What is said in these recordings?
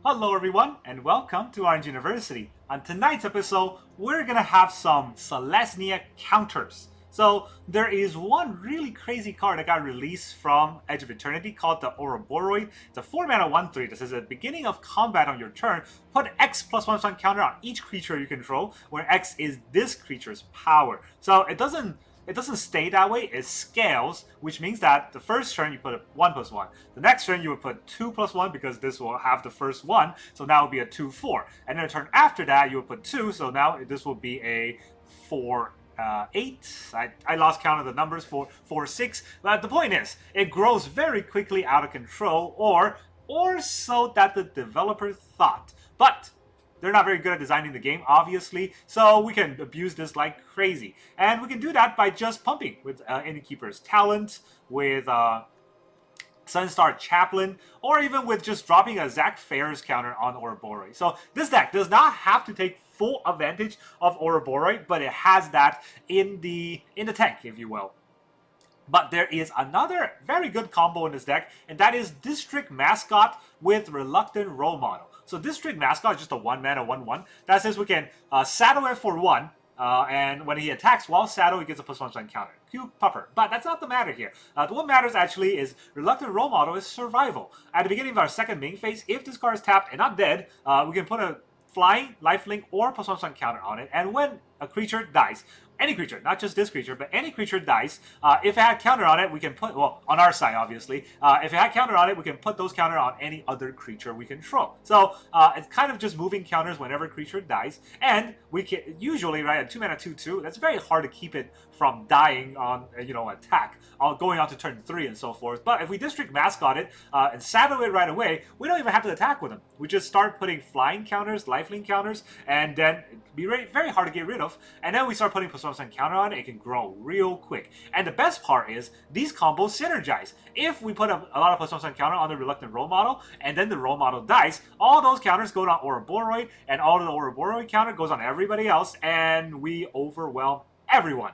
Hello everyone, and welcome to Orange University. On tonight's episode, we're gonna have some Selesnya Counters. So, there is one really crazy card that got released from Edge of Eternity called the Ouroboroid. It's a 4 mana 1/3 that says at the beginning of combat on your turn, put X plus 1 counter on each creature you control, where X is this creature's power. So, it doesn't stay that way, it scales, which means that the first turn you put a 1+1. The next turn you would put 2+1 because this will have the first one, so now it will be a 2/4. And then the turn after that you would put 2, so now this will be a 4/8. I lost count of the numbers, 4/6. But the point is, it grows very quickly out of control, or so that the developer thought. But they're not very good at designing the game, obviously, so we can abuse this like crazy. And we can do that by just pumping with Innkeeper's Talent, with Sunstar Chaplain, or even with just dropping a Zack Fair's counter on Ouroboroid. So this deck does not have to take full advantage of Ouroboroid, but it has that in the tank, if you will. But there is another very good combo in this deck, and that is District Mascot with Reluctant Role Model. So District Mascot is just a 1 mana 1/1. That says we can saddle it for 1, and when he attacks while saddle, he gets a +1 counter. Cute pupper. But that's not the matter here. What matters actually is Reluctant Role Model is survival. At the beginning of our second main phase, if this card is tapped and not dead, we can put a flying, lifelink, or +1 counter on it, and when a creature dies, any creature, not just this creature, but any creature dies, if it had counter on it, we can put, well, on our side, obviously, if it had counter on it, we can put those counter on any other creature we control. So, it's kind of just moving counters whenever a creature dies, and we can, usually, right, at 2 mana 2/2, that's very hard to keep it from dying on, attack, going on to turn 3 and so forth. But if we District Mascot it, and saddle it right away, we don't even have to attack with them. We just start putting flying counters, lifelink counters, and then it'd be very hard to get rid of, and then we start putting +1 counter on it, it can grow real quick. And the best part is, these combos synergize. If we put a lot of +1 counter on the Reluctant Role Model, and then the Role Model dies, all those counters go on Ouroboroid, and all of the Ouroboroid counter goes on everybody else, and we overwhelm everyone.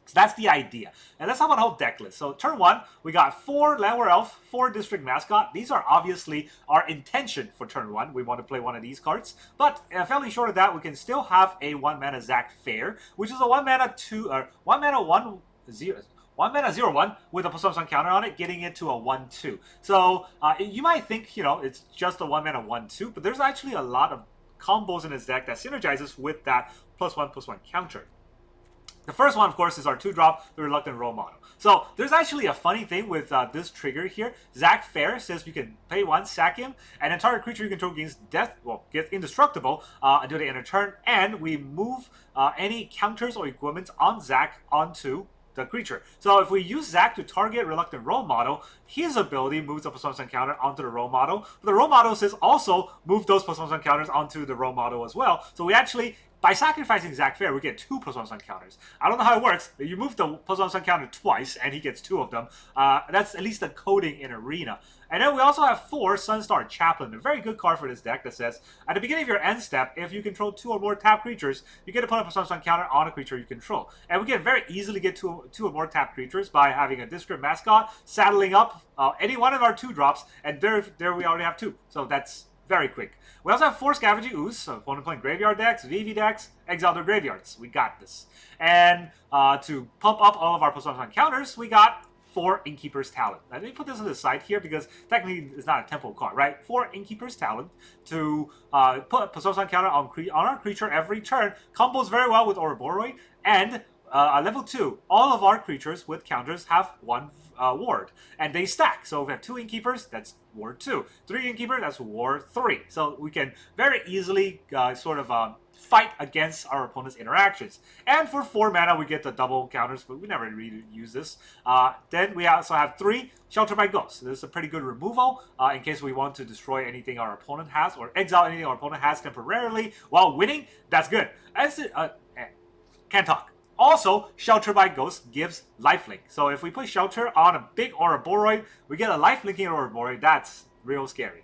So that's the idea. And let's talk about the whole deck list. So turn 1, we got 4 Llanowar Elf, 4 District Mascot. These are obviously our intention for turn 1. We want to play one of these cards. But fairly short of that, we can still have a 1 mana Zack Fair, which is a 1 mana 0/1 with a +1 counter on it, getting it to a 1/2. So you might think, it's just a 1 mana 1/2, but there's actually a lot of combos in this deck that synergizes with that +1/+1 counter. The first one, of course, is our 2-drop, the Reluctant Role Model. So there's actually a funny thing with this trigger here. Zack Fair says you can pay 1, sack him, and then target creature you control gets indestructible until the end of turn, and we move any counters or equipment on Zack onto the creature. So if we use Zack to target Reluctant Role Model, his ability moves a +1 counter onto the Role Model. But the Role Model says also move those +1 counters onto the Role Model as well. So we actually, by sacrificing Zack Fair, we get 2 +1 counters. I don't know how it works, but you move the +1 counter twice, and he gets 2 of them. That's at least the coding in Arena. And then we also have 4 Sunstar Chaplain, a very good card for this deck that says, at the beginning of your end step, if you control 2 or more tapped creatures, you get to put a +1 counter on a creature you control. And we can very easily get 2 or more tapped creatures by having a District Mascot, saddling up any one of our 2-drops, and there we already have 2. So that's very quick. We also have 4 Scavenging Ooze, so opponent playing graveyard decks, VV decks, exile their graveyards. We got this. And to pump up all of our +1 counters, we got 4 Innkeeper's Talent. Let me put this on the side here because technically it's not a tempo card, right? 4 Innkeeper's Talent to put a +1 counter on our creature every turn. Combos very well with Ouroboroid. And level 2, all of our creatures with counters have 1 ward, and they stack. So if we have 2 Innkeepers, that's ward 2. 3 Innkeepers, that's ward 3. So we can very easily fight against our opponent's interactions. And for 4 mana, we get the double counters, but we never really use this. Then we also have 3 Shelter by Ghost. This is a pretty good removal in case we want to destroy anything our opponent has, or exile anything our opponent has temporarily while winning. That's good. Can't talk. Also, Shelter by Ghost gives lifelink. So if we put Shelter on a big Ouroboroid, we get a lifelinking Ouroboroid. That's real scary.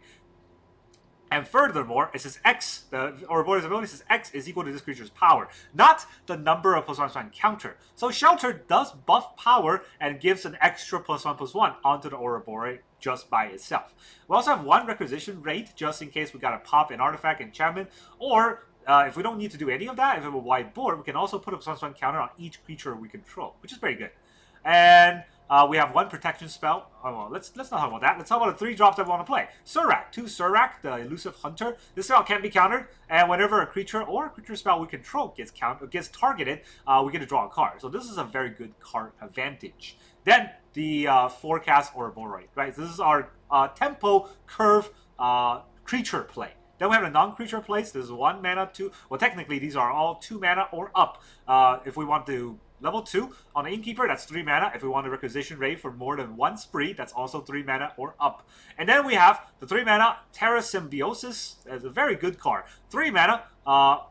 And furthermore, it says X, the Ouroboroid's ability says X is equal to this creature's power, not the number of +1/+1 counter. So Shelter does buff power and gives an extra +1/+1 onto the Ouroboroid just by itself. We also have one Requisition Raid, just in case we gotta pop an artifact enchantment, or if we don't need to do any of that, if we have a wide board, we can also put a +1/+1 counter on each creature we control, which is very good. And we have one protection spell. Oh, well, let's not talk about that. Let's talk about the 3 drops that we want to play. Surrak, 2 Surrak, the Elusive Hunter. This spell can be countered, and whenever a creature or a creature spell we control gets targeted, we get to draw a card. So this is a very good card advantage. Then the Forecast Ouroboroid, right? So this is our tempo curve creature play. Then we have a non-creature plays. This is 1 mana, 2. Well, technically these are all 2 mana or up. If we want to level 2 on the Innkeeper, that's 3 mana. If we want a Requisition Raid for more than 1 spree, that's also 3 mana or up. And then we have the 3 mana Terrasymbiosis. That's a very good card. 3 mana.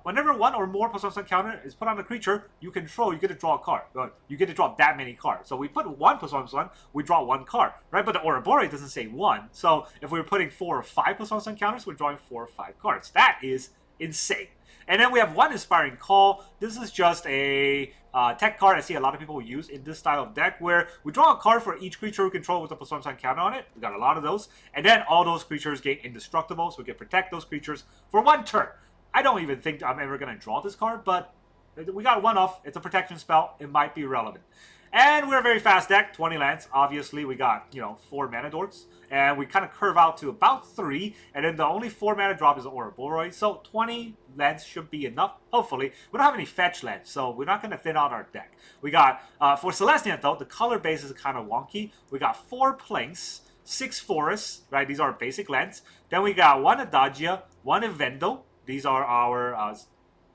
Whenever 1 or more +1/+1 counter is put on a creature you control, you get to draw a card. You get to draw that many cards. So we put 1 +1/+1, we draw 1 card, right? But the Ouroboroid doesn't say 1. So if we were putting 4 or 5 +1/+1 counters, we're drawing 4 or 5 cards. That is insane. And then we have one Inspiring Call. This is just a tech card I see a lot of people use in this style of deck, where we draw a card for each creature we control with a +1/+1 counter on it. We got a lot of those. And then all those creatures get indestructible, so we can protect those creatures for 1 turn. I don't even think I'm ever going to draw this card, but we got 1 off. It's a protection spell. It might be relevant. And we're a very fast deck, 20 lands. Obviously, we got, 4 mana dorks. And we kind of curve out to about 3. And then the only 4 mana drop is the Ouroboroid. So 20 lands should be enough, hopefully. We don't have any fetch lands, so we're not going to thin out our deck. We got, for Selesnya though, the color base is kind of wonky. We got 4 Plains, 6 Forests, right? These are basic lands. Then we got 1 Adagia, 1 Evendo. These are our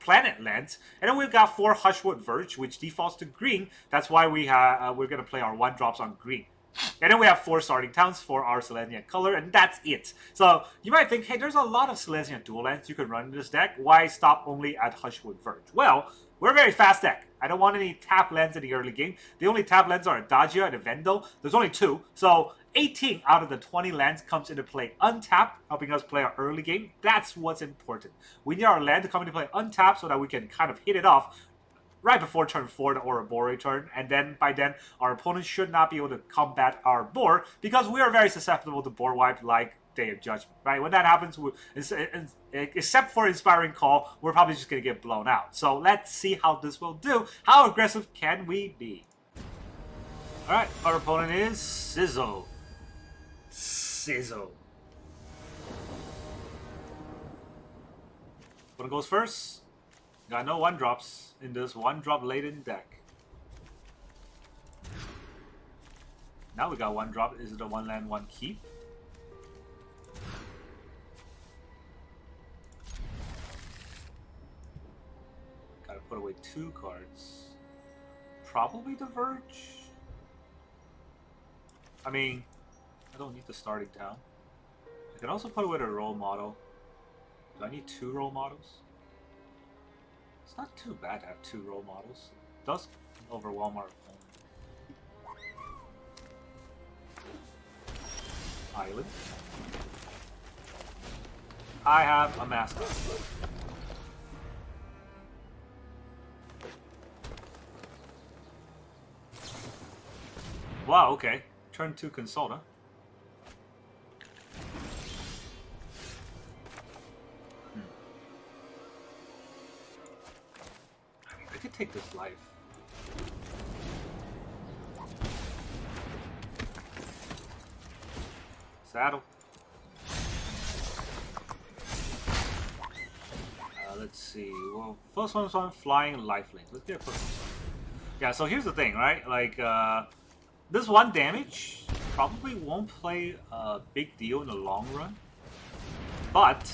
planet lands. And then we've got 4 Hushwood Verge, which defaults to green. That's why we're going to play our 1-drops on green. And then we have 4 starting towns for our Selesnya color, and that's it. So you might think, hey, there's a lot of Selesnya dual lands you could run in this deck. Why stop only at Hushwood Verge? Well, we're a very fast deck. I don't want any tap lands in the early game. The only tap lands are Adagia and Evendo. There's only 2. So 18 out of the 20 lands comes into play untapped, helping us play our early game. That's what's important. We need our land to come into play untapped so that we can kind of hit it off right before turn 4, the Ouroboroid turn, and then by then our opponents should not be able to combat our board, because we are very susceptible to board wipe like Day of Judgment, right? When that happens, except for Inspiring Call, we're probably just going to get blown out. So let's see how this will do. How aggressive can we be? Alright, our opponent is Sizzle. What goes first? Got no 1-drops in this 1-drop laden deck. Now we got 1-drop. Is it a 1 land, 1 keep? Gotta put away 2 cards. Probably the Verge. I mean, I don't need the starting town. I can also put away the role model. Do I need 2 role models? It's not too bad to have 2 role models. It does overwhelm our opponent. Island. I have a mascot. Wow, okay. Turn 2 consult, huh? I could take this life. Saddle. Let's see. Well, first one's on flying lifelink. Let's get a first one. Yeah, so here's the thing, right? Like, this 1 damage probably won't play a big deal in the long run. But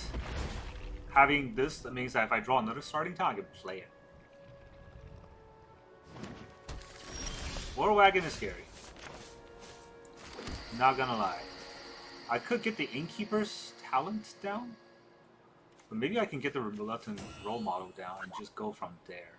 having this, that means that if I draw another starting town, I can play it. War Wagon is scary. Not gonna lie. I could get the Innkeeper's talent down. But maybe I can get the Reluctant role model down and just go from there.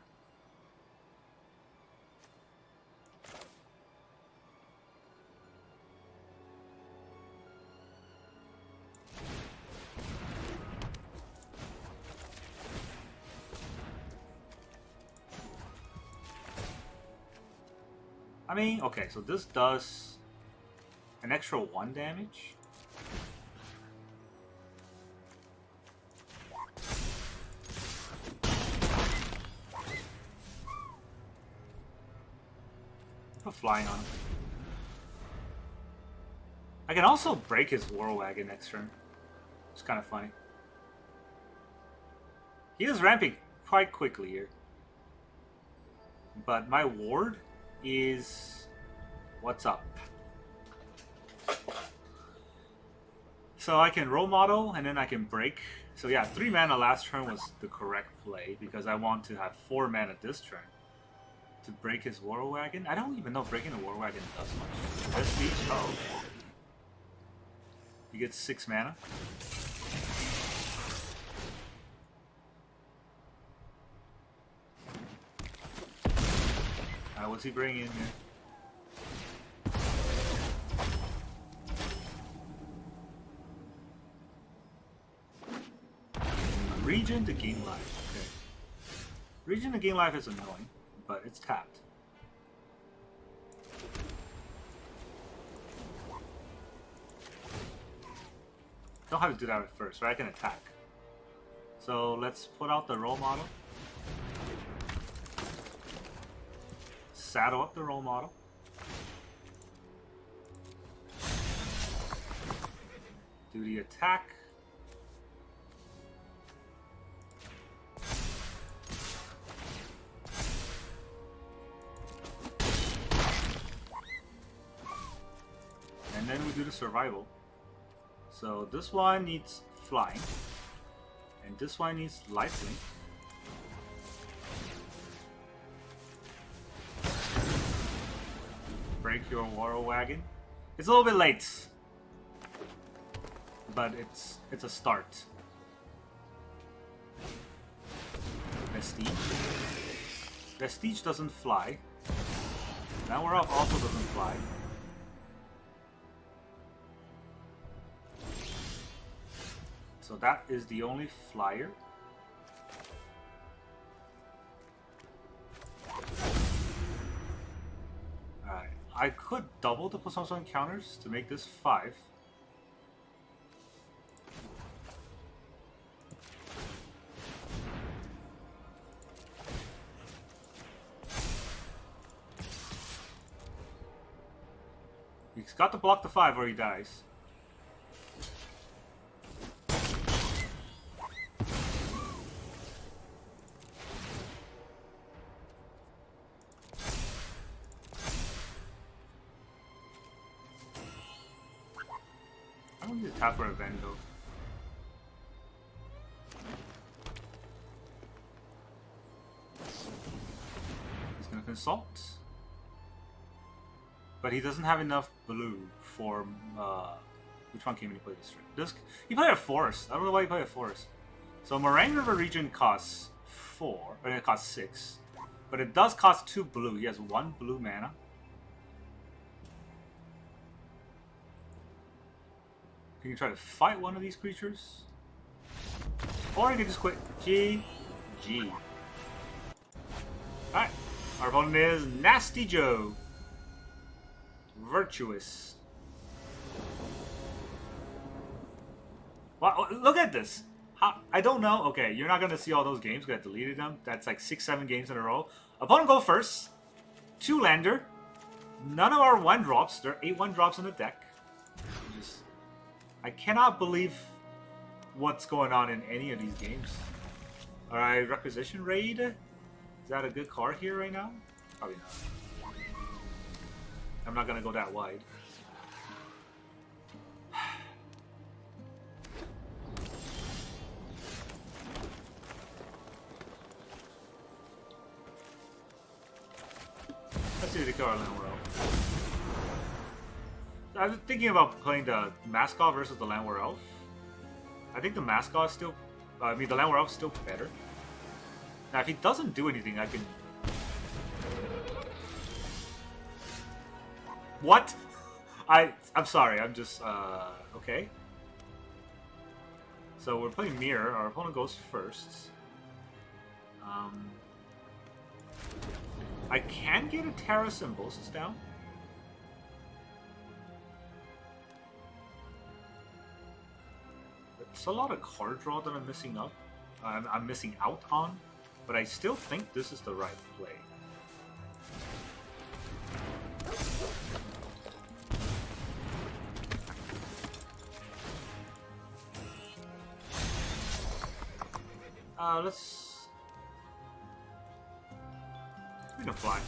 I mean, okay, so this does an extra 1 damage. Put flying on him. I can also break his War Wagon next turn. It's kind of funny. He is ramping quite quickly here. But my ward is... what's up? So I can role model and then I can break. So yeah, 3 mana last turn was the correct play because I want to have 4 mana this turn to break his War Wagon. I don't even know breaking the War Wagon does much. Prestige? Oh. You get 6 mana. What's he bringing in here? Region to gain life. Okay. Region to gain life is annoying, but it's tapped. Don't have to do that at first, but I can attack. So let's put out the role model. Saddle up the role model. Do the attack. And then we do the survival. So this one needs flying. And this one needs lifelink. Break your War Wagon. It's a little bit late, but it's a start. Vestige. Vestige doesn't fly. Llanowar Elves also doesn't fly. So that is the only flyer. I could double the +1/+1 counters to make this 5. He's got to block the 5 or he dies. Tap for Evendo. He's gonna consult, but he doesn't have enough blue for which one came into play this turn? He played a forest. I don't know why he played a forest. So Moraine River region costs 4, but it costs 6, but it does cost 2 blue. He has 1 blue mana. You can try to fight one of these creatures. Or you can just quit. GG. Alright. Our opponent is Nasty Joe. Virtuous. Wow, look at this. I don't know. Okay, you're not going to see all those games because I deleted them. That's like 6-7 games in a row. Opponent go first. 2 lander. None of our 1-drops. There are 8 1-drops in the deck. I cannot believe what's going on in any of these games. Alright, Requisition Raid. Is that a good card here right now? Probably not. I'm not gonna go that wide. Let's see if they kill our Llanowar Elf. I was thinking about playing the Mascot versus the Llanowar Elf. I think the Mascot is still... the Llanowar Elf is still better. Now, if he doesn't do anything, I can... What? I'm sorry, I'm just... okay. So we're playing Mirror. Our opponent goes first. I can get a Terrasymbiosis down. It's a lot of card draw that I'm missing out. I'm missing out on, but I still think this is the right play. We can fly.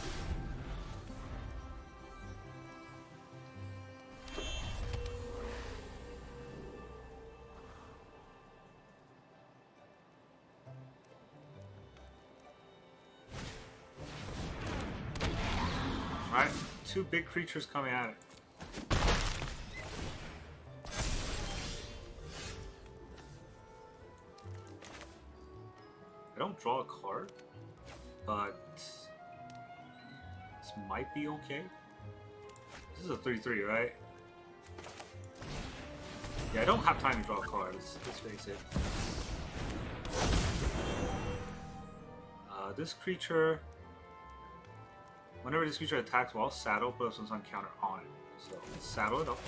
Alright, 2 big creatures coming at it. I don't draw a card, but this might be okay. This is a 3/3, right? Yeah, I don't have time to draw a card, let's face it. This creature, whenever this creature attacks while saddle, put a Sunstar counter on it. So let's saddle it up.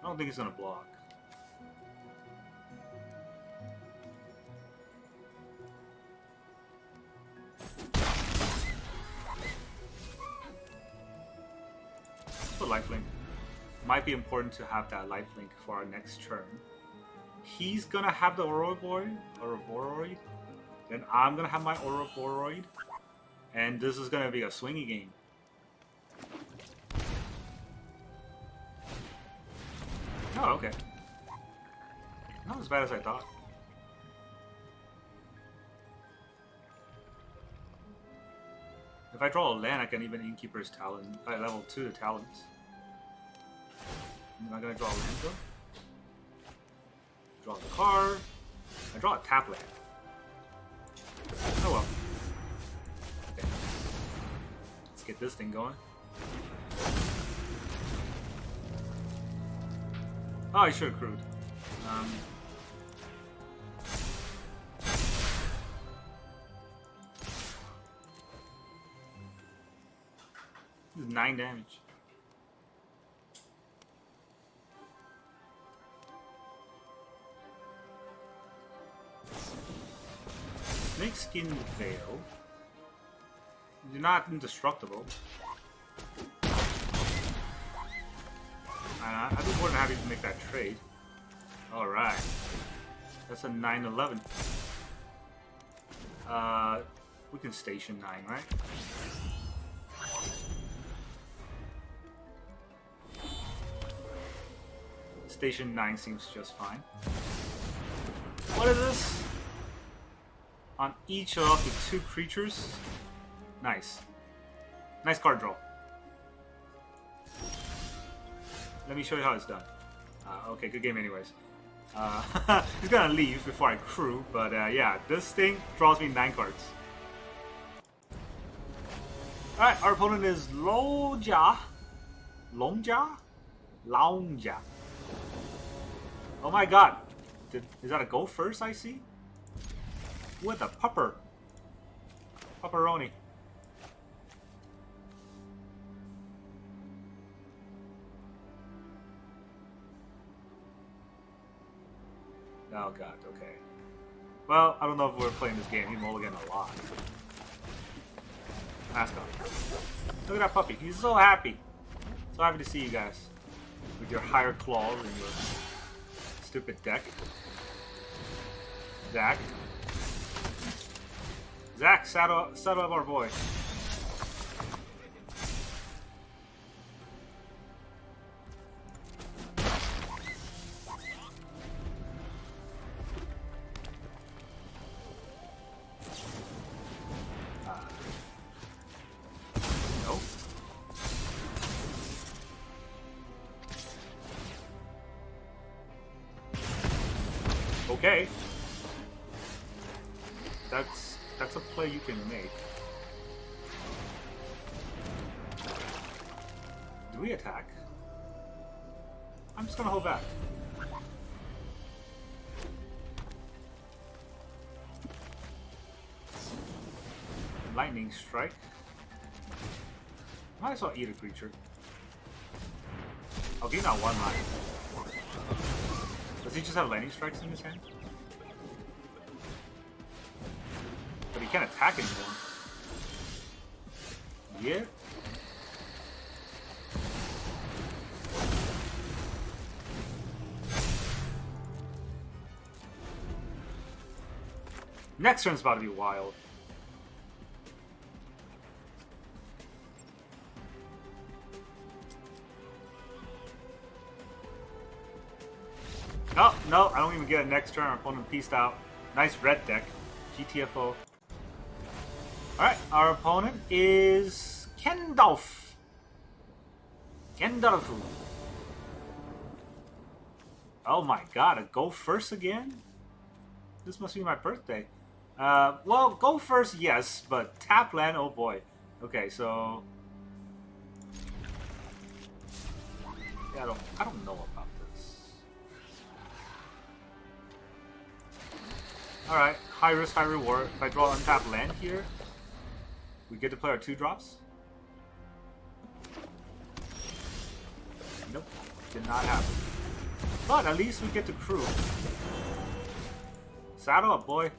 I don't think it's gonna block. So lifelink. Might be important to have that lifelink for our next turn. He's gonna have the Ouroboroid. Then I'm gonna have my Ouroboroid. And this is gonna be a swingy game. Oh, okay. Not as bad as I thought. If I draw a land, I can even Innkeeper's Talon. I level 2 the Talons. I'm not gonna draw a land though. Draw the card. I draw a tap land. Oh well. Okay. Let's get this thing going. Oh, I should have crewed. This is 9 damage. Snakeskin Veil. You're not indestructible. I'd be more than happy to make that trade. Alright. That's a 9/11. We can station 9, right? Station 9 seems just fine. What is this? On each of the 2 creatures. Nice. Nice card draw. Let me show you how it's done. Okay, good game anyways. He's gonna leave before I crew, but yeah, this thing draws me 9 cards. Alright, our opponent is Longja. Oh my god. Is that a go first I see? With a pupper. Pupperoni. Oh god, okay. Well, I don't know if we're playing this game. He mulliganed a lot. Mascot. Look at that puppy. He's so happy. So happy to see you guys. With your higher claws and your stupid deck. Zack. Zack, saddle up our boy. No. Okay. That's a play you can make. Do we attack? I'm just gonna hold back. Lightning strike. Might as well eat a creature. I'll gain that one life. Does he just have lightning strikes in his hand? But he can't attack anymore. Yeah. Next turn's about to be wild. No, no, I don't even get a next turn. Our opponent pieced out. Nice red deck. GTFO. Alright, our opponent is Kendalf. Kendalfu. Oh my god, a go first again? This must be my birthday. Well, go first, yes, but tap land, oh boy. Okay, so... Yeah, I don't know about this. Alright, high risk, high reward. If I draw untapped land here, we get to play our 2-drops. Nope, did not happen. But at least we get to crew. Saddle up, boy.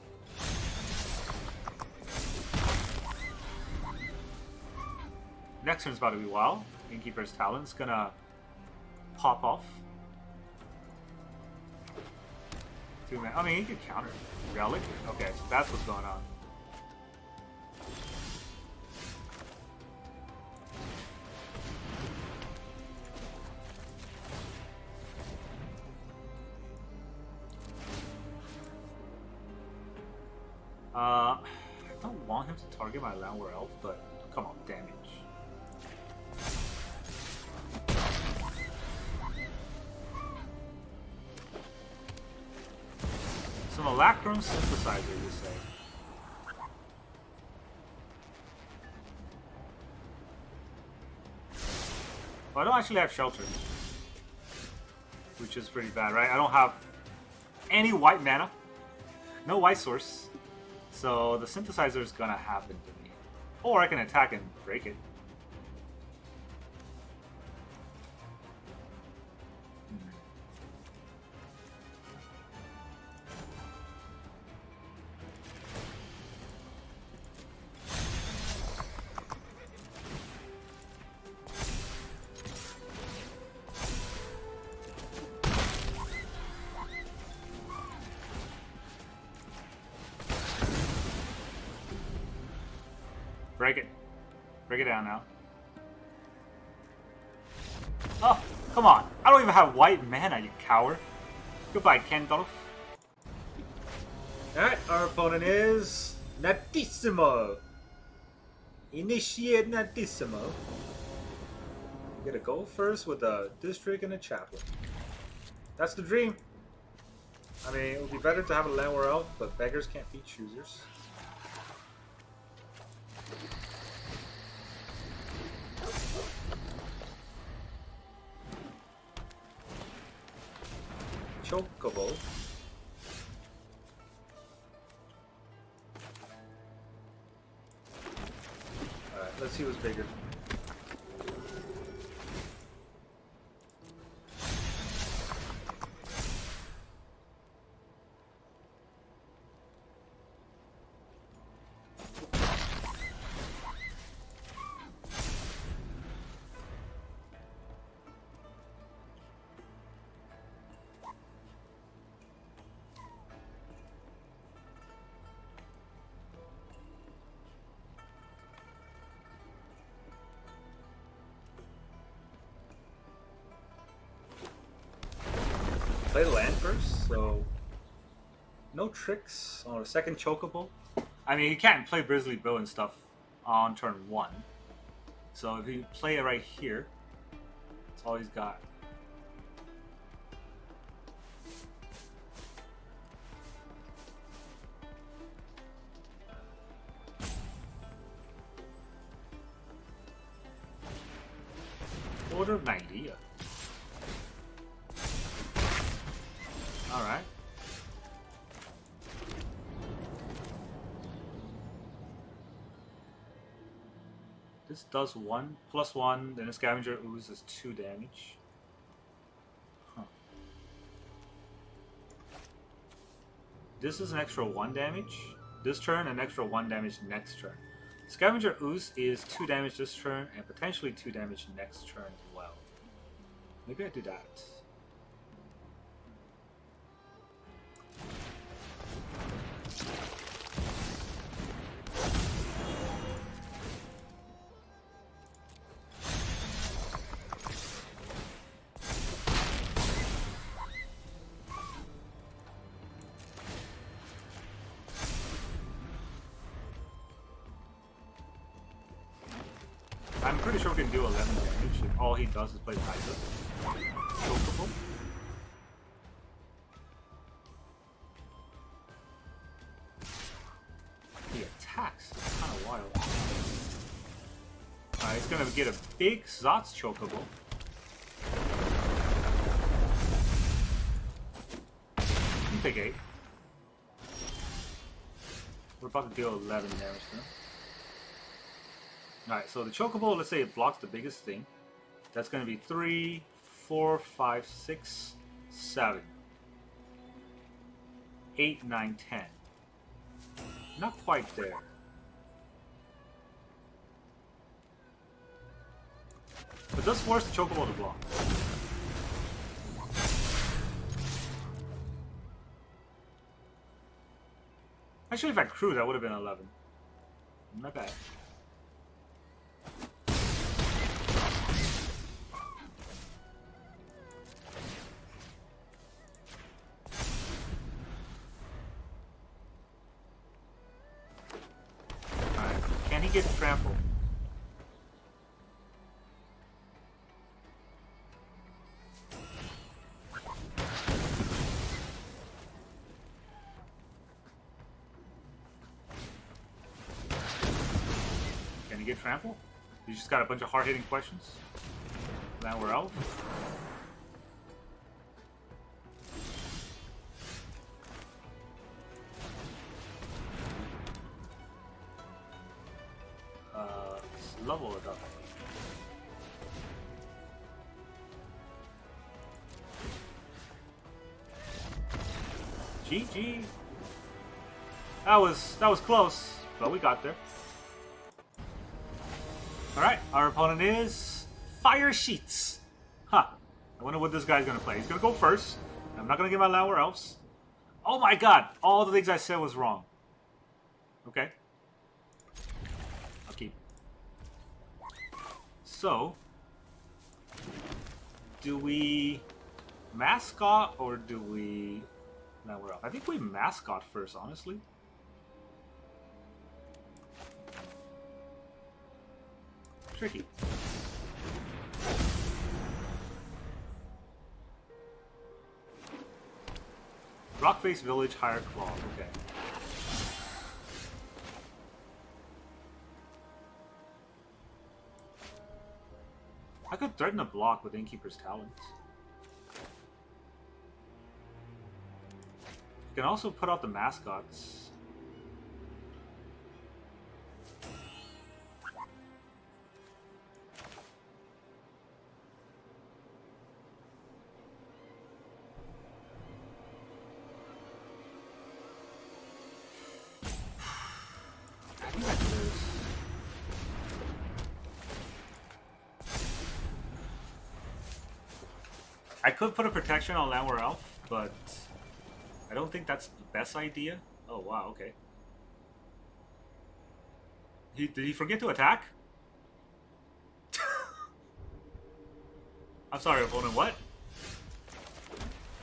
Next turn's about to be wild. Innkeeper's Talon's gonna pop off. 2-man. I mean, he could counter. Relic? Okay, so that's what's going on. I don't want him to target my Llanowar Elf, but come on, damage. Some Electrum Synthesizer, you say? Well, I don't actually have Shelter, which is pretty bad, right? I don't have any white mana, no white source. So the synthesizer is gonna happen to me. Or I can attack and break it. Break it. Break it down now. Oh, come on. I don't even have white mana, you coward. Goodbye, Kendalf. Alright, our opponent is Natissimo. Initiate Natissimo. Get a go first with a District and a Chaplain. That's the dream. I mean, it would be better to have a Llanowar Elf, but beggars can't be choosers. Chocobo. Alright, let's see what's bigger. Play the land first, so no tricks on a second Chocobo. I mean, he can't play Grizzly Bill and stuff on turn 1. So if you play it right here, that's all he's got. order of 90. Alright. This does 1 plus 1, then a Scavenger Ooze is 2 damage. Huh. This is an extra 1 damage this turn, an extra 1 damage next turn. Scavenger Ooze is 2 damage this turn, and potentially 2 damage next turn as well. Maybe I do that. I'm pretty sure we can do 11 damage if all he does is play Hydra. Chokeable. He attacks. It's kind of wild. Alright, he's gonna get a big Zot's Chocobo. Take 8. We're about to deal 11 damage to him. Alright, so the Chocobo, let's say it blocks the biggest thing. That's going to be 3, 4, 5, 6, 7, 8, 9, 10. Not quite there. But it does force the Chocobo to block. Actually, if I crew, that would have been 11. Not bad. Alright, can he get trampled? Get trample? You just got a bunch of hard-hitting questions. Llanowar Elves. Let's level it up. GG. That was close, but we got there. Alright, our opponent is Fire Sheets. Huh. I wonder what this guy's going to play. He's going to go first. I'm not going to get my Llanowar Elves. Oh my god! All the things I said was wrong. Okay. I'll keep. So, do we Mascot or do we Llanowar Elf? I think we Mascot first, honestly. Tricky. Rockface Village, Higher Claw. Okay. I could threaten a block with Innkeeper's Talent. You can also put out the Mascots. I could put a protection on Llanowar Elf, but I don't think that's the best idea. Oh wow, okay. Did he forget to attack? I'm sorry, opponent, what?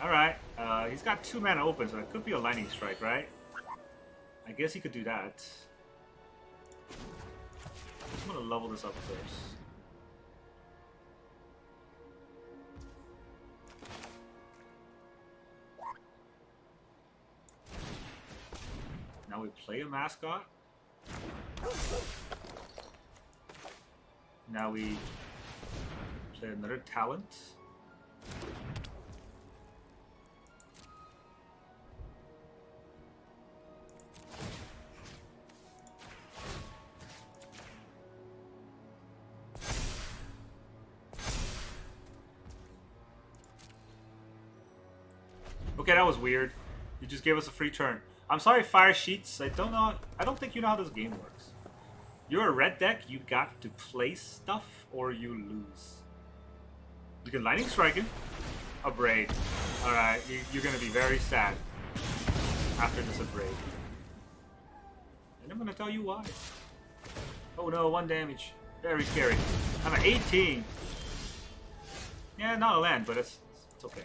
Alright, he's got 2 mana open, so it could be a Lightning Strike, right? I guess he could do that. I'm gonna level this up first. Now we play a Mascot. Now we Another talent. Okay, that was weird. You just gave us a free turn. I'm sorry, Fire Sheets. I don't think you know how this game works. You're a red deck, you got to play stuff or you lose. You can Lightning Strike him. Abrade. Alright, you're gonna be very sad after this Abrade. And I'm gonna tell you why. Oh no, 1 damage. Very scary. I'm at 18. Yeah, not a land, but it's okay.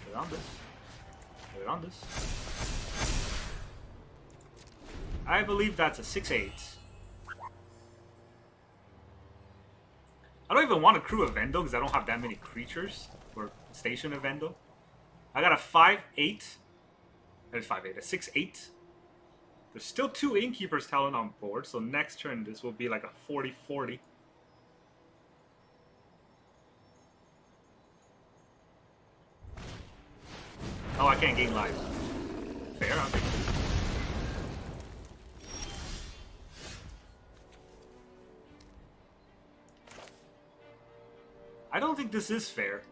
Put it on this. Put it on this. I believe that's a 6/8. I don't even want to crew Evendo because I don't have that many creatures for station Evendo. I got a 5/8. There's 5/8, a 6/8. There's still 2 Innkeepers talent on board, so next turn this will be like a 40/40. Oh, I can't gain life. Fair, I'll take it. I don't think this is fair.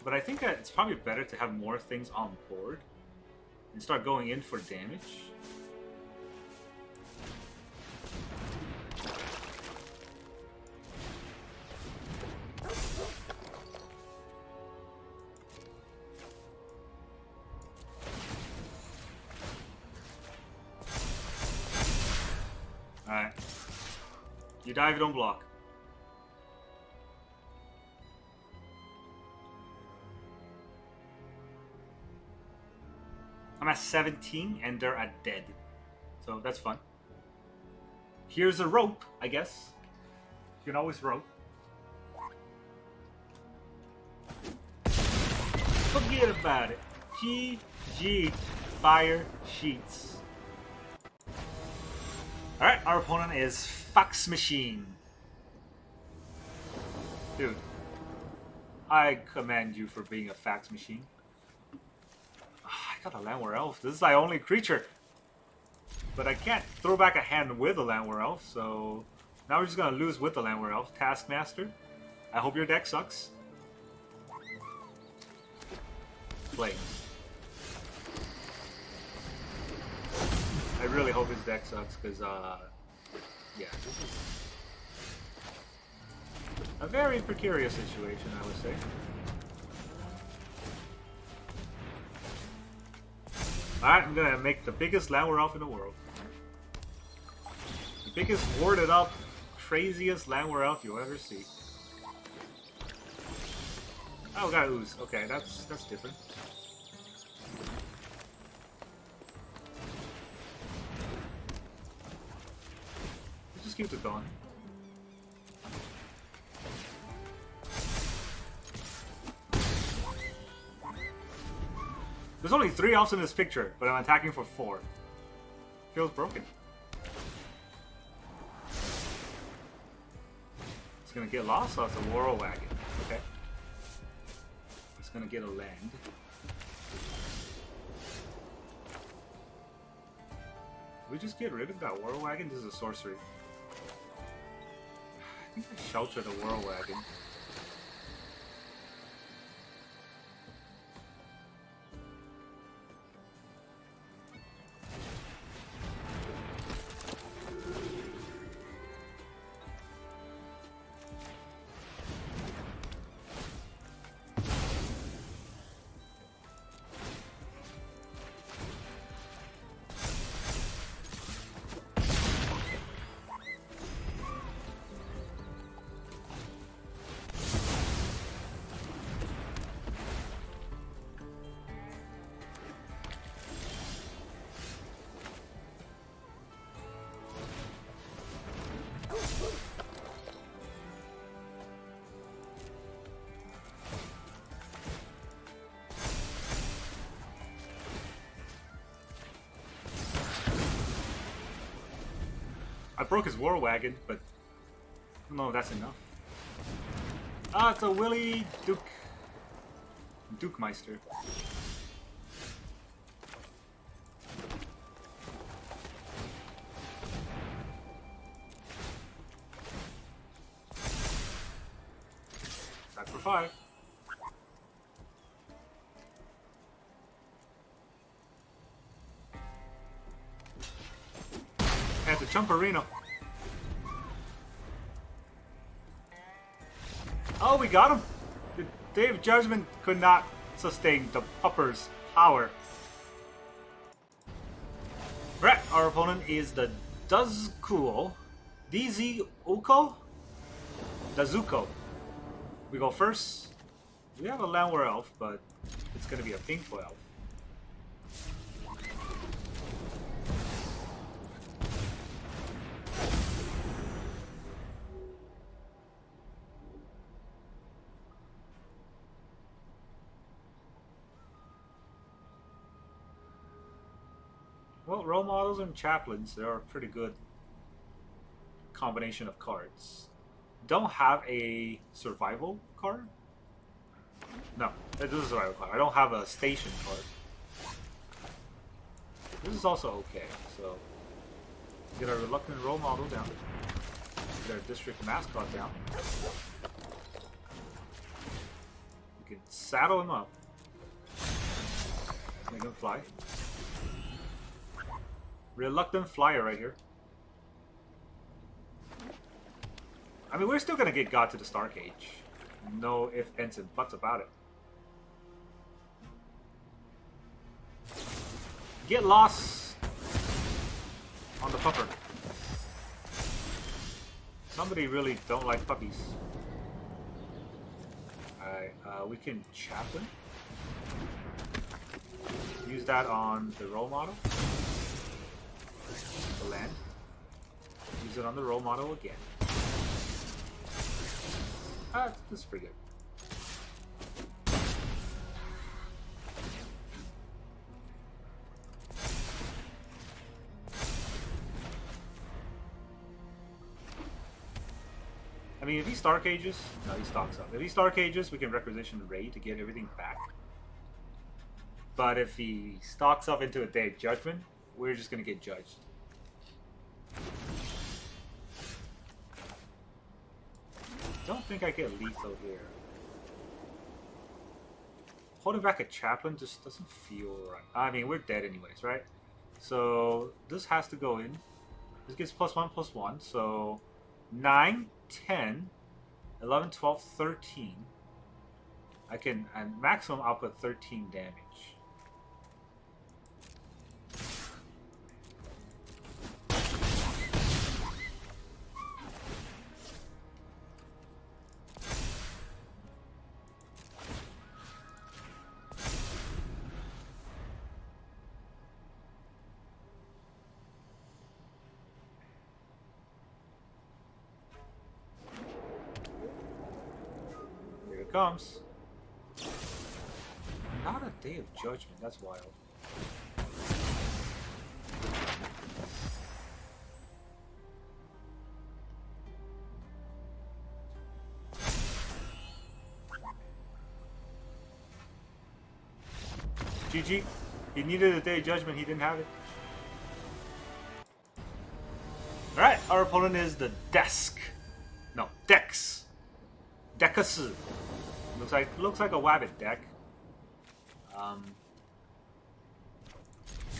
But I think that it's probably better to have more things on board and start going in for damage. Alright. You die if you don't block. I'm at 17 and they're at dead. So that's fun. Here's a rope, I guess. You can always rope. Forget about it. GG Fire Sheets. Alright, our opponent is Fax Machine. Dude, I commend you for being a fax machine. I got a Llanowar Elf. This is my only creature. But I can't throw back a hand with a Llanowar Elf, so now we're just gonna lose with the Llanowar Elf. Taskmaster, I hope your deck sucks. Flames. I really hope his deck sucks, because, yeah, this is a very precarious situation, I would say. Alright, I'm gonna make the biggest Llanowar Elf in the world. The biggest warded up, craziest Llanowar Elf you'll ever see. Oh, we got Ooze. Okay, that's different. Let's just keep it going. There's only 3 elves in this picture, but I'm attacking for 4. Feels broken. It's gonna get lost, so it's a Whirl Wagon. Okay. It's gonna get a land. We just get rid of that Whirl Wagon? This is a sorcery. I think I shelter the Whirl Wagon. I broke his war wagon, but I don't know if that's enough. Ah, it's a Willy Duke Meister. Sack for 5. And the Chumperino. Oh, we got him! The Day of Judgment could not sustain the Pupper's power. Right, our opponent is the Dazkuo. DZ Uko? Dazuko. We go first. We have a Llanowar Elf, but it's going to be a Pinkful Elf. Well, role models and chaplains, they're a pretty good combination of cards. Don't have a survival card? No, this is a survival card. I don't have a station card. This is also okay, so get our reluctant role model down. Get our District Mascot down. We can saddle him up. Make him fly. Reluctant Flyer right here. I mean, we're still gonna get God to the Stark Age. No ifs, ands, and buts about it. Get lost on the pupper. Somebody really don't like puppies. Alright, we can Chaplain. Use that on the role model. The land. Use it on the role model again. Ah, this is pretty good. I mean, if he Stark Ages, no, he stocks up. If he Stark Ages, we can Requisition Raid to get everything back. But if he stocks up into a Day of Judgment, we're just gonna get judged. Don't think I get lethal here. Holding back a Chaplain just doesn't feel right. I mean, we're dead anyways, right? So this has to go in. This gets +1/+1, so 9, 10, 11, 12, 13. I can, and maximum output 13 damage. Comes. Not a Day of Judgment, that's wild. GG. He needed a Day of Judgment, he didn't have it. Alright, our opponent is the Dex. Deckus. Looks like a Wabbit deck.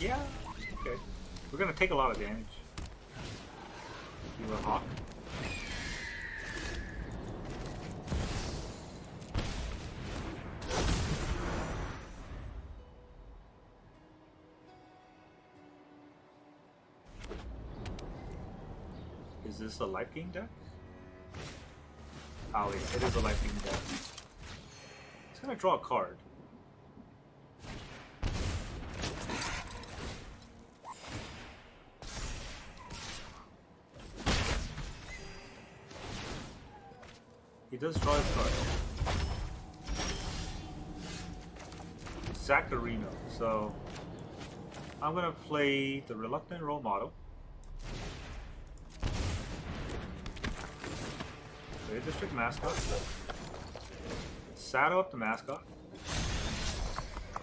Yeah, okay. We're gonna take a lot of damage. You a Hawk. Is this a Life Gain deck? Oh yeah, it is a Life Gain deck. It's gonna draw a card. He does draw his card. Zack Fair. So I'm gonna play the Reluctant Role Model. Play a District Mascot. Saddle up the Mascot.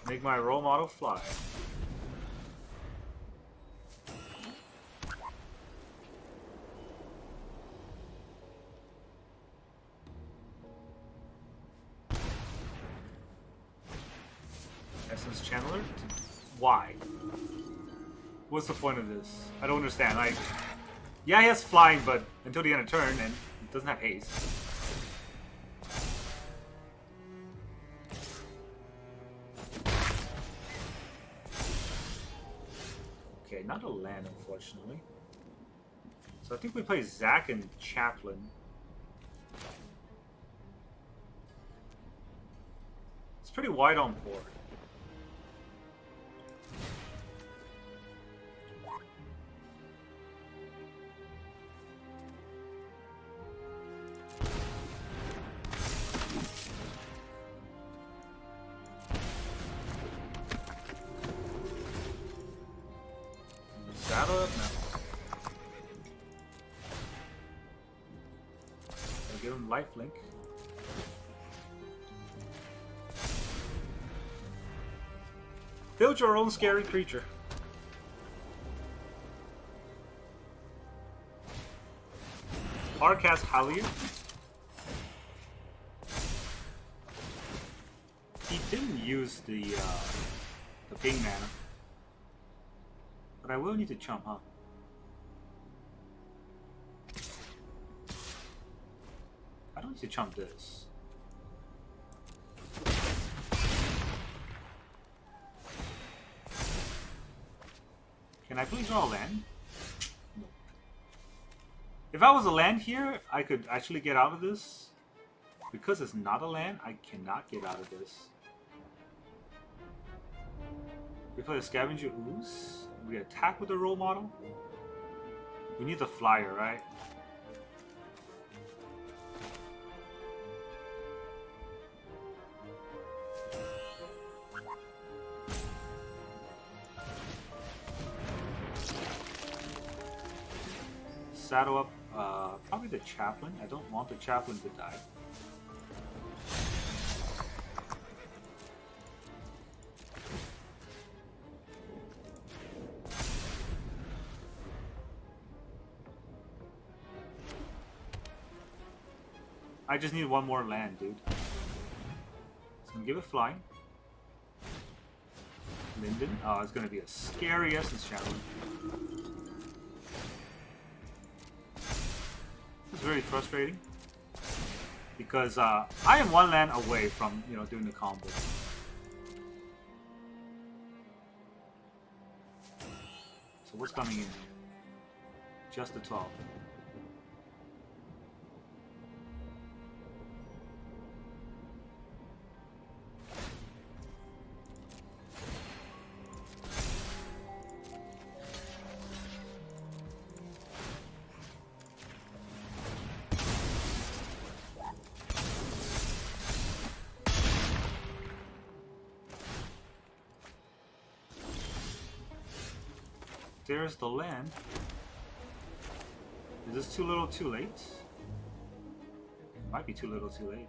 Make my role model fly. Essence Channeler? Why? What's the point of this? I don't understand. Like, yeah, he has flying, but until the end of turn, and it doesn't have haste. Okay, not a land, unfortunately. So I think we play Zack and Chaplain. It's pretty wide on board. Saddle up now. Gotta give him lifelink. Build your own scary creature. Hardcast Halia. He didn't use the ping mana. But I will need to chump, huh? I don't need to chump this. Can I please draw a land? No. If I was a land here, I could actually get out of this. Because it's not a land, I cannot get out of this. We play a Scavenging Ooze. We attack with the role model. We need the flyer, right? Saddle up probably the Chaplain. I don't want the Chaplain to die. I just need one more land, dude. So I'm gonna give it flying. Linden. Oh, it's gonna be a scary Essence Challenge. It's very frustrating because I am one land away from doing the combo. So what's coming in? Just the 12. There's the land. Is this too little too late? It might be too little too late.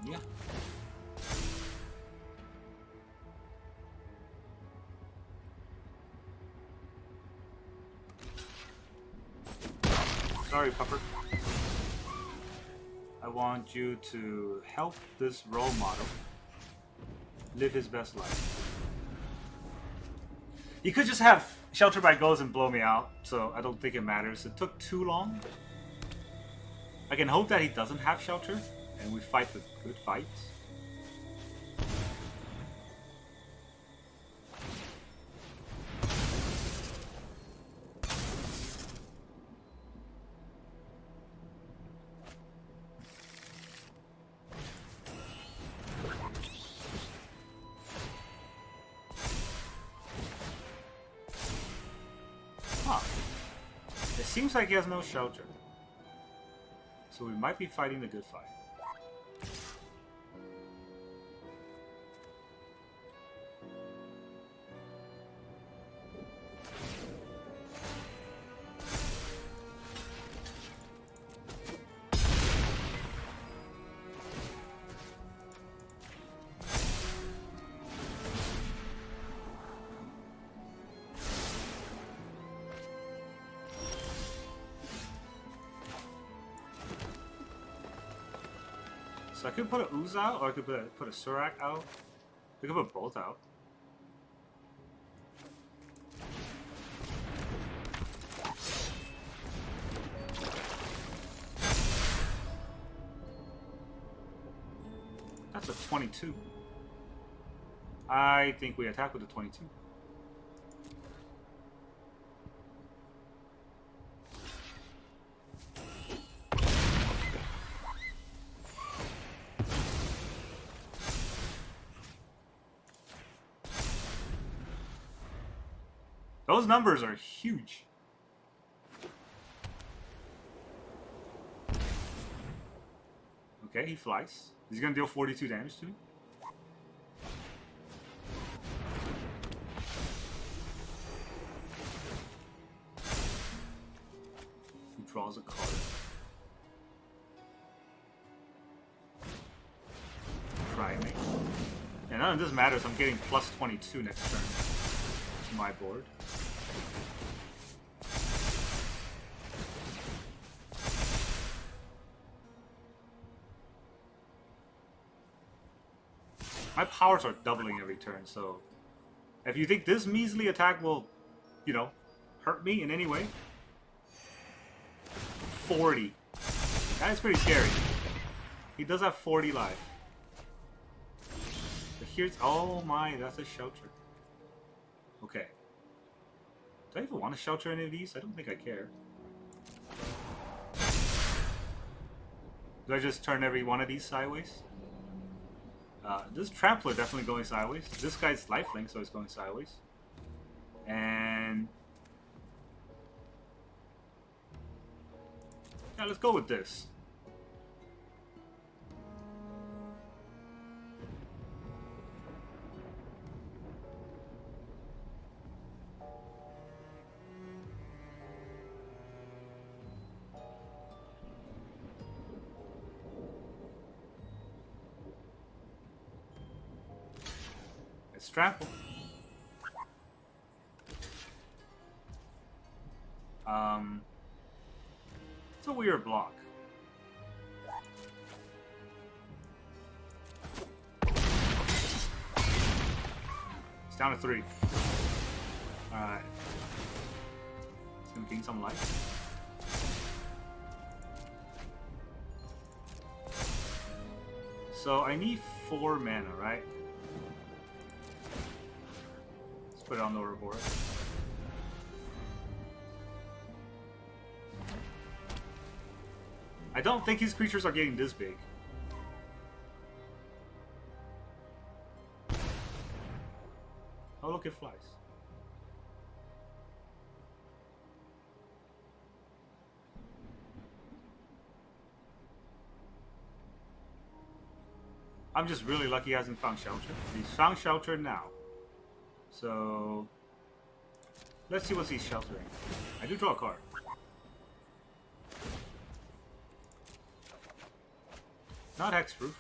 Yeah. Sorry, Pupper. I want you to help this role model live his best life. You could just have Shelter by Ghosts and blow me out, so I don't think it matters. It took too long. I can hope that he doesn't have Shelter, and we fight the good fight. seems like he has no shelter. So we might be fighting the good fight. So I could put a Ooze out, or I could put a Surrak out. I could put both out. That's a 22. I think we attack with a 22. Those numbers are huge. Okay, he flies. He's gonna deal 42 damage to me. He draws a card. Primate. And none of this matters. I'm getting plus 22 next turn to my board. My powers are doubling every turn, so if you think this measly attack will, you know, hurt me in any way, 40. That is pretty scary. He does have 40 life. But here's, oh my, that's a shelter. Okay. Do I even want to shelter any of these? I don't think I care. Do I just turn every one of these sideways? This Trampler definitely going sideways. This guy's lifelink, so it's going sideways. And yeah, let's go with this. Trample. It's a weird block. It's down to 3. Alright. It's gonna gain some life. So I need 4 mana, right? Put it on the Ouroboroid. I don't think his creatures are getting this big. Oh look, it flies. I'm just really lucky he hasn't found shelter. He's found shelter now. So let's see what he's sheltering. I do draw a card. Not hexproof.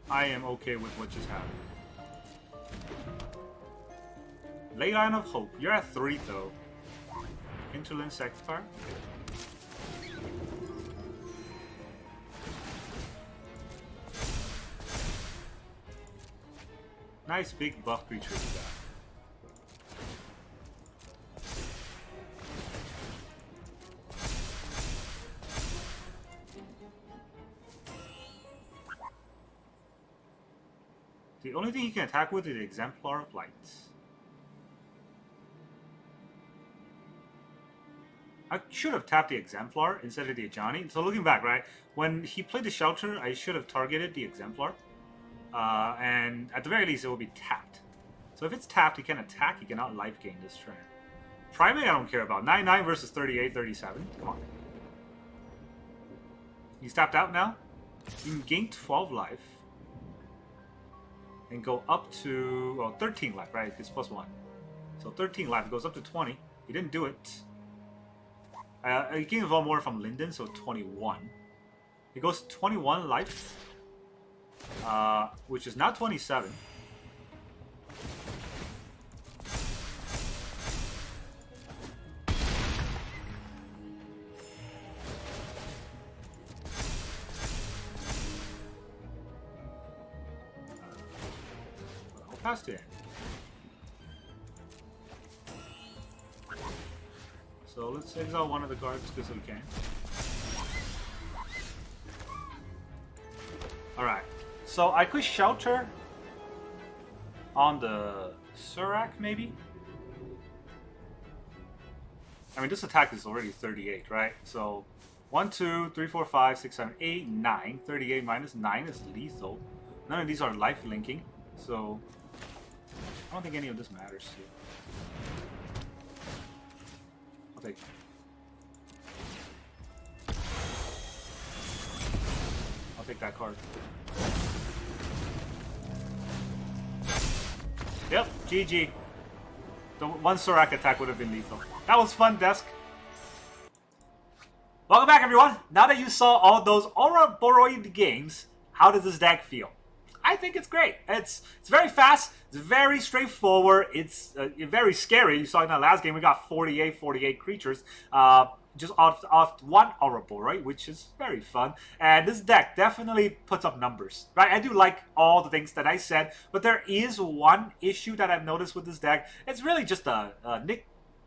I am okay with what just happened. Ley Line of Hope. You're at 3 though. Interland Sacrifice. Nice big buff creature you got. only thing he can attack with is the Exemplar of Light. I should have tapped the Exemplar instead of the Ajani. So looking back, right, when he played the Shelter, I should have targeted the Exemplar. And at the very least, it will be tapped. So if it's tapped, he can attack. He cannot life gain this turn. Primate, I don't care about. 9-9 versus 38-37. Come on. He's tapped out now. You can gain 12 life. And go up to, well, 13 life, right? It's +1. So 13 life. It goes up to 20. He didn't do it. He can evolve more from Linden, so 21. It goes 21 life. Which is now 27. I'll pass to him. So let's exile one of the cards because we can. Alright. So I could Shelter on the Surrak, maybe? I mean, this attack is already 38, right? So 1, 2, 3, 4, 5, 6, 7, 8, 9. 38 minus 9 is lethal. None of these are life linking, so I don't think any of this matters here. I'll take it. I'll take that card. Yep, GG. The one Surrak attack would have been lethal. That was fun, Desk. Welcome back, everyone. Now that you saw all those Ouroboroid games, how does this deck feel? I think it's great. It's very fast. It's very straightforward. It's very scary. You saw in that last game, we got 48 creatures. Just off one Ouroboroid, which is very fun. And this deck definitely puts up numbers, right? I do like all the things that I said, but there is one issue that I've noticed with this deck. It's really just a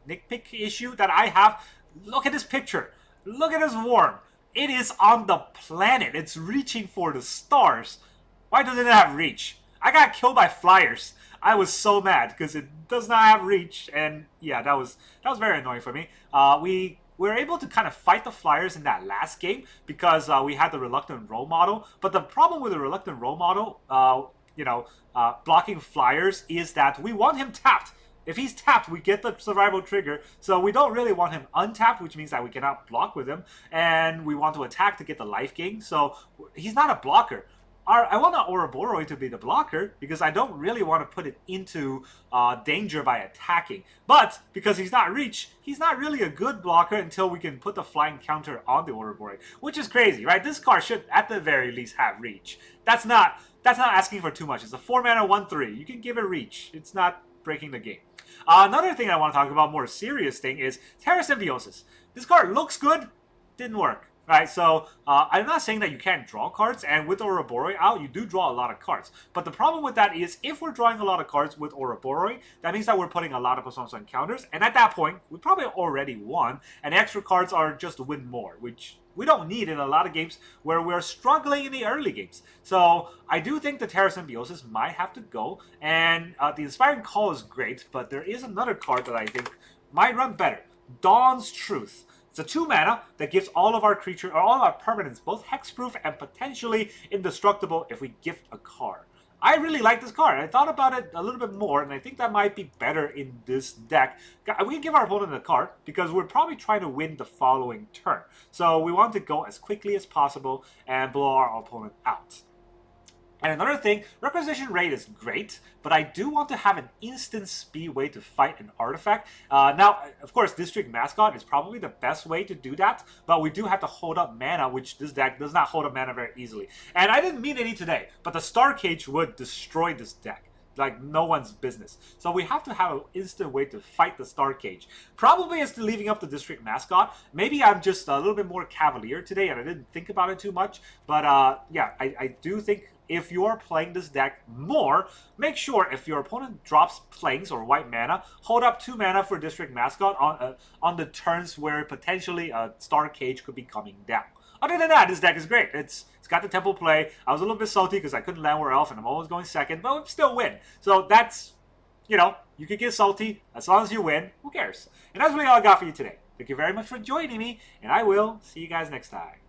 nitpick issue that I have. Look at this picture. Look at this worm. It is on the planet. It's reaching for the stars. Why doesn't it have reach? I got killed by flyers. I was so mad because it does not have reach, and yeah, that was very annoying for me. We were able to kind of fight the flyers in that last game because we had the reluctant role model. But the problem with the reluctant role model, blocking flyers, is that we want him tapped. If he's tapped, we get the survival trigger, so we don't really want him untapped, which means that we cannot block with him, and we want to attack to get the life gain, so he's not a blocker. I want Ouroboroid to be the blocker because I don't really want to put it into danger by attacking. But because he's not reach, he's not really a good blocker until we can put the flying counter on the Ouroboroid, which is crazy, right? This card should at the very least have reach. That's not asking for too much. It's a 4-mana 1/3. You can give it reach. It's not breaking the game. Another thing I want to talk about, more serious thing, is Terrasymbiosis. This card looks good, didn't work. Right, so I'm not saying that you can't draw cards, and with Ouroboroid out, you do draw a lot of cards. But the problem with that is, if we're drawing a lot of cards with Ouroboroid, that means that we're putting a lot of Sunstar Counters, and at that point, we probably already won, and extra cards are just to win more, which we don't need in a lot of games where we're struggling in the early games. So I do think the Terrasymbiosis might have to go, and the Inspiring Call is great, but there is another card that I think might run better. Dawn's Truth. It's a 2-mana that gives all of our creatures, or all of our permanents, both hexproof and potentially indestructible if we gift a card. I really like this card. I thought about it a little bit more, and I think that might be better in this deck. We can give our opponent a card because we're probably trying to win the following turn. So we want to go as quickly as possible and blow our opponent out. And another thing, Requisition Raid is great, but I do want to have an instant speed way to fight an artifact. Now, of course, District Mascot is probably the best way to do that, but we do have to hold up mana, which this deck does not hold up mana very easily. And I didn't mean any today, but the Star Cage would destroy this deck. Like no one's business. So we have to have an instant way to fight the Star Cage. Probably it's leaving up the District Mascot. Maybe I'm just a little bit more cavalier today and I didn't think about it too much. But yeah, I do think if you are playing this deck more, make sure if your opponent drops plains or white mana, hold up 2 mana for District Mascot on the turns where potentially a Star Cage could be coming down. Other than that, this deck is great. It's got the temple play. I was a little bit salty because I couldn't Llanowar Elf, and I'm always going second, but we still win. So that's, you know, you can get salty as long as you win. Who cares? And that's really all I got for you today. Thank you very much for joining me, and I will see you guys next time.